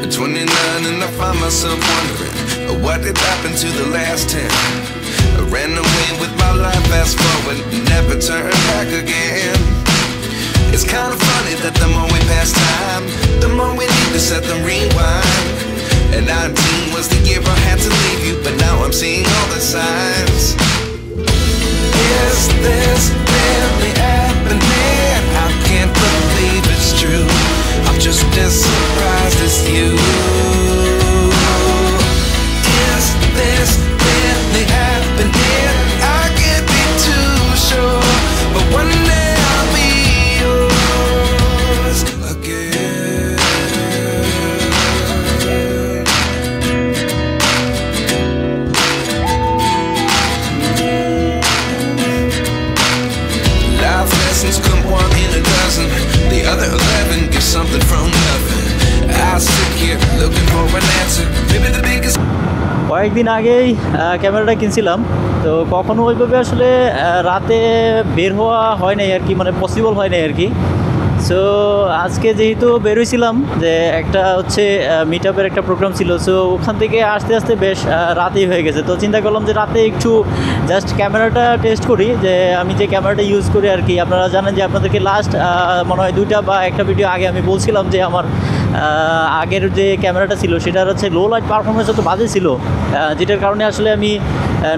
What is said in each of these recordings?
At 29 and I find myself wondering, what did happen to the last 10? I ran away with my life, fast forward, never turn back again. It's kind of funny that the more we pass time, the more we need to set the rewind. And 19 was the year I had to leave you, but now I'm seeing all the signs. Is this really happening? I can't believe it's true. I'm just as surprised as you. Is this really happening? I can't be too sure, but one day I'll be yours again. Life lessons come one in a dozen. The other 11 get something from nothing. I sit here looking for an answer. Maybe the biggest. কয়েকদিন আগেই ক্যামেরাটা কিনছিলাম, তো কখনো ওইভাবে আসলে রাতে বের হওয়া হয় নাই আর কি, মানে পসিবল হয় নাই আর কি। সো আজকে যেহেতু বেরোইছিলাম, যে একটা হচ্ছে মিট আপের একটা প্রোগ্রাম ছিল, সো ওখান থেকে আসতে আসতে বেশ রাতেই হয়ে গেছে। তো চিন্তা করলাম যে রাতে একটু জাস্ট ক্যামেরাটা টেস্ট করি, যে আমি যে ক্যামেরাটা ইউজ করি আর কি। আপনারা জানেন যে আপনাদেরকে লাস্ট মনে হয় 2টা বা একটা ভিডিও আগে আমি বলছিলাম যে আমার আগের যে ক্যামেরাটা ছিল সেটার হচ্ছে লো লাইট পারফরমেন্স এত বাজে ছিল, যেটার কারণে আসলে আমি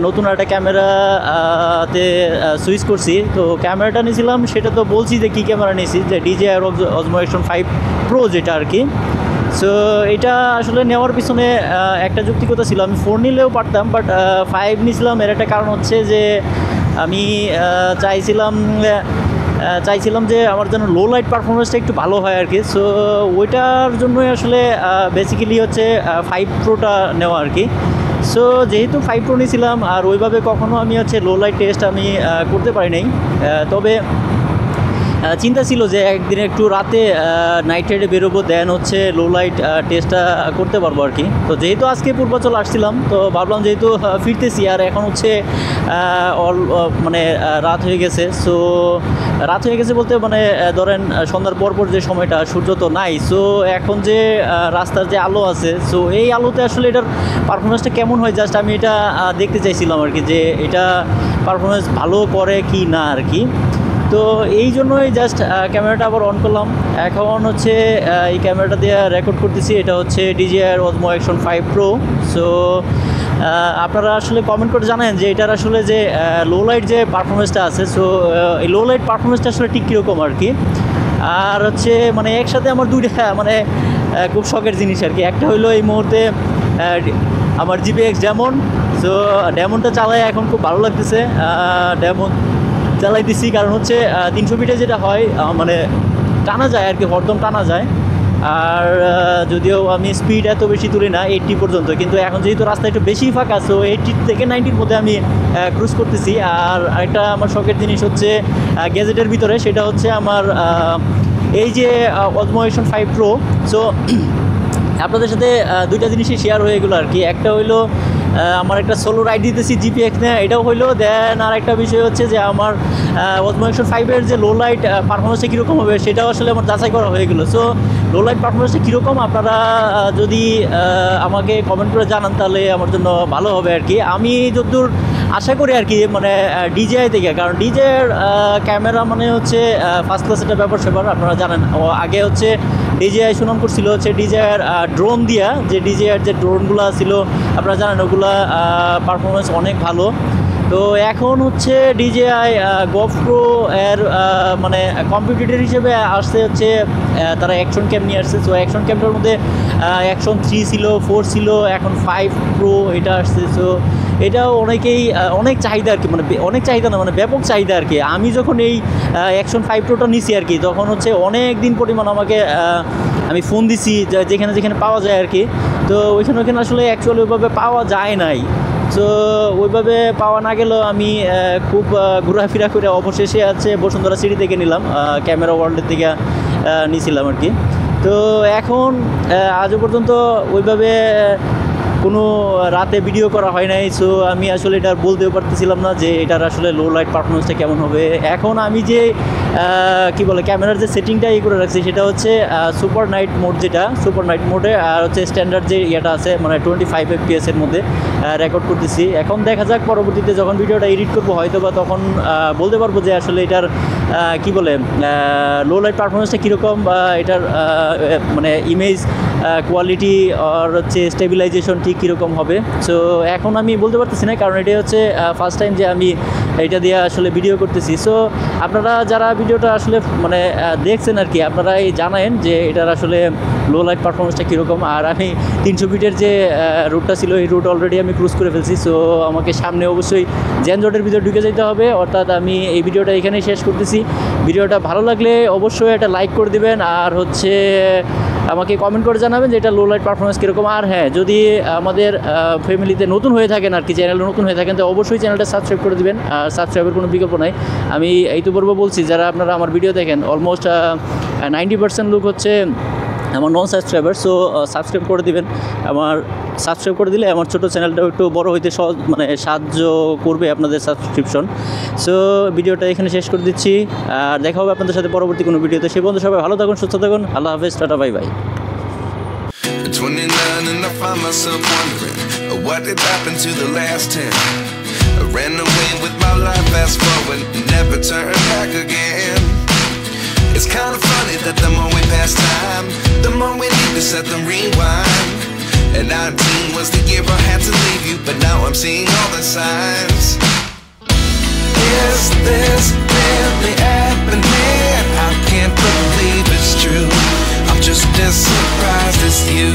নতুন একটা ক্যামেরাতে সুইচ করছি। তো ক্যামেরাটা নিয়েছিলাম, সেটা তো বলছি যে কী ক্যামেরা নিয়েছি, যে DJI Osmo Action 5 Pro যেটা আর কি। সো এটা আসলে নেওয়ার পিছনে একটা যৌক্তিকতা ছিল, আমি 4 নিলেও পারতাম, বাট 5 নিয়েছিলাম। এর একটা কারণ হচ্ছে যে আমি চাইছিলাম যে আমার জন্য লো লাইট পারফরমেন্সটা একটু ভালো হয় আর কি। সো ওইটার জন্যই আসলে বেসিক্যালি হচ্ছে 5 Proটা নেওয়া আর কি। সো যেহেতু 5 Pro নিয়েছিলাম, আর ওইভাবে কখনো আমি হচ্ছে লো লাইট টেস্ট আমি করতে পারি নাই। তবে চিন্তা ছিল যে একদিন একটু রাতে নাইট রাইডে বেরোবো, দেন হচ্ছে লো লাইট টেস্টটা করতে পারবো আর কি। তো যেহেতু আজকে পূর্বাচল আসছিলাম, তো ভাবলাম যেহেতু ফিরতেছি আর এখন হচ্ছে মানে রাত হয়ে গেছে। সো রাত হয়ে গেছে বলতে মানে ধরেন সন্ধ্যার পরপর যে সময়টা, সূর্য তো নাই। সো এখন যে রাস্তার যে আলো আছে, সো এই আলোতে আসলে এটার পারফরমেন্সটা কেমন হয়, জাস্ট আমি এটা দেখতে চাইছিলাম আর কি, যে এটা পারফরমেন্স ভালো করে কি না আর কি। তো এই জন্যই জাস্ট ক্যামেরাটা আবার অন করলাম। এখন হচ্ছে এই ক্যামেরাটা দিয়ে রেকর্ড করতেছি। এটা হচ্ছে DJI Osmo Action 5 Pro। So আপনারা আসলে কমেন্ট করে জানেন যে এটার আসলে যে লো লাইট যে পারফরমেন্সটা আছে, সো এই লো লাইট পারফরমেন্সটা আসলে ঠিক কীরকম আর কি। আর হচ্ছে মানে একসাথে আমার 2টা মানে খুব শখের জিনিস আর কি। একটা হইলো এই মুহূর্তে আমার GPX ডেমন। সো ডেমনটা চালায় এখন খুব ভালো লাগতেছে। ডেমন চালাইতেছি কারণ হচ্ছে 300 ফিটে যেটা হয় মানে টানা যায় আর কি, হরদম টানা যায়। আর যদিও আমি স্পিড এত বেশি তুলি না, 80 পর্যন্ত, কিন্তু এখন যেহেতু রাস্তা একটু বেশি ফাঁকা, সো 80 থেকে 90-র মধ্যে আমি ক্রুজ করতেছি। আর একটা আমার শখের জিনিস হচ্ছে গ্যাজেটের ভিতরে, সেটা হচ্ছে আমার এই যে Osmo Action 5 Pro। সো আপনাদের সাথে 2টা জিনিসই শেয়ার হয়ে গেলো আর কি। একটা হইলো আমার একটা সোলো রাইড দিতেছি GPX নিয়ে, এটাও হইলো। দেন আর একটা বিষয় হচ্ছে যে আমার Osmo Action 5-এর যে লো লাইট পারফরমেন্সটা কীরকম হবে সেটাও আসলে আমার যাচাই করা হয়ে গেলো। সো লো লাইট পারফরমেন্সটা কীরকম আপনারা যদি আমাকে কমেন্ট করে জানান তাহলে আমার জন্য ভালো হবে আর কি। আমি যতদূর আশা করি আর কি, মানে DJI থেকে, কারণ DJI-এর ক্যামেরা মানে হচ্ছে ফার্স্ট ক্লাস একটা ব্যাপার সেবার। আপনারা জানেন আগে হচ্ছে DJI সুনাম করছিল হচ্ছে DJI-এর ড্রোন দিয়া, যে DJI-এর যে ড্রোনগুলো ছিল আপনারা জানেন ওগুলা পারফরমেন্স অনেক ভালো। তো এখন হচ্ছে DJI GoPro এর মানে কম্পিটিটর হিসেবে আসছে হচ্ছে তারা অ্যাকশন ক্যাম নিয়ে আসছে। সো অ্যাকশন ক্যামটার মধ্যে অ্যাকশন 3 ছিল, 4 ছিল, এখন 5 Pro এটা আসছে। সো এটাও অনেক চাহিদা আর কি, মানে অনেক চাহিদা না, মানে ব্যাপক চাহিদা আর কি। আমি যখন এই অ্যাকশন 5 Proটা নিছি আর কি, তখন হচ্ছে অনেক দিন পরিমাণ আমাকে আমি ফোন দিছি যেখানে পাওয়া যায় আর কি। তো ওইখানে আসলে অ্যাকচুয়ালি ওইভাবে পাওয়া যায় নাই। সো ওইভাবে পাওয়া না গেলেও আমি খুব ঘোরাফেরা করে অবশেষে আছে বসুন্ধরা সিটি থেকে নিলাম, ক্যামেরা ওয়ার্ল্ডের থেকে নিয়েছিলাম আর কি। তো এখন আজও পর্যন্ত ওইভাবে কোনো রাতে ভিডিও করা হয় নাই, সো আমি আসলে এটা বলতেও পারতেছিলাম না যে এটার আসলে লো লাইট পারফরমেন্সটা কেমন হবে। এখন আমি যে কি বলে ক্যামেরার যে সেটিংটা করে রাখছি সেটা হচ্ছে সুপার নাইট মোড, যেটা সুপার নাইট মোডে, আর হচ্ছে স্ট্যান্ডার্ড যে ইয়েটা আছে মানে 25 FPS এর মধ্যে রেকর্ড করতেছি। এখন দেখা যাক পরবর্তীতে যখন ভিডিওটা এডিট করবো হয়তো বা তখন বলতে পারবো যে আসলে এটার কি বলে লো লাইট পারফরমেন্সটা কীরকম, বা এটার মানে ইমেজ কোয়ালিটি আর হচ্ছে স্টেবিলাইজেশন ঠিক কীরকম হবে। সো এখন আমি বলতে পারতেছি না, কারণ এটা হচ্ছে ফার্স্ট টাইম যে আমি এটা দিয়ে আসলে ভিডিও করতেছি। সো আপনারা যারা ভিডিওটা আসলে মানে দেখছেন আর কি, আপনারাই জানেন যে এটার আসলে লো লাইট পারফরমেন্সটা কীরকম। আর আমি 300 ফিটের যে রুটটা ছিল এই রুট অলরেডি আমি ক্রুজ করে ফেলছি। সো আমাকে সামনে অবশ্যই যানজটের ভিতরে ঢুকে যেতে হবে, অর্থাৎ আমি এই ভিডিওটা এখানেই শেষ করতেছি। ভিডিওটা ভালো লাগলে অবশ্যই একটা লাইক করে দিবেন, আর হচ্ছে আমাকে কমেন্ট করে জানাবেন যে এটা লো লাইট পারফরমেন্স কীরকম। আর হ্যাঁ, যদি আমাদের ফ্যামিলিতে নতুন হয়ে থাকেন আর কি, চ্যানেলে নতুন হয়ে থাকেন, তো অবশ্যই চ্যানেলটা সাবস্ক্রাইব করে দিবেন। আর সাবস্ক্রাইবের কোনো বিকল্প নাই। আমি এই তো পর্ব বলছি, যারা আপনারা আমার ভিডিও দেখেন অলমোস্ট 90% লোক হচ্ছে আমার নন সাবস্ক্রাইবার। সো সাবস্ক্রাইব করে দিবেন। আমার সাবস্ক্রাইব করে দিলে আমার ছোটো চ্যানেলটাও একটু বড় হইতে সহজ মানে সাহায্য করবে আপনাদের সাবস্ক্রিপশন। সো ভিডিওটা এখানে শেষ করে দিচ্ছি, আর দেখা হবে আপনাদের সাথে পরবর্তী কোনো ভিডিওতে। সে পর্যন্ত সবাই ভালো থাকুন, সুস্থ থাকুন। আল্লাহ হাফেজ, tata, bye bye. 29 and I find myself wondering what did happen to the last 10. I ran away with my life, fast forward, never turn back again. It's kind of funny that the more we pass time, the more we need to set the rewind. And 19 was the year I had to leave you, but now I'm seeing all the signs. Is this really happening? I can't believe it's true. I'm just as surprised as you.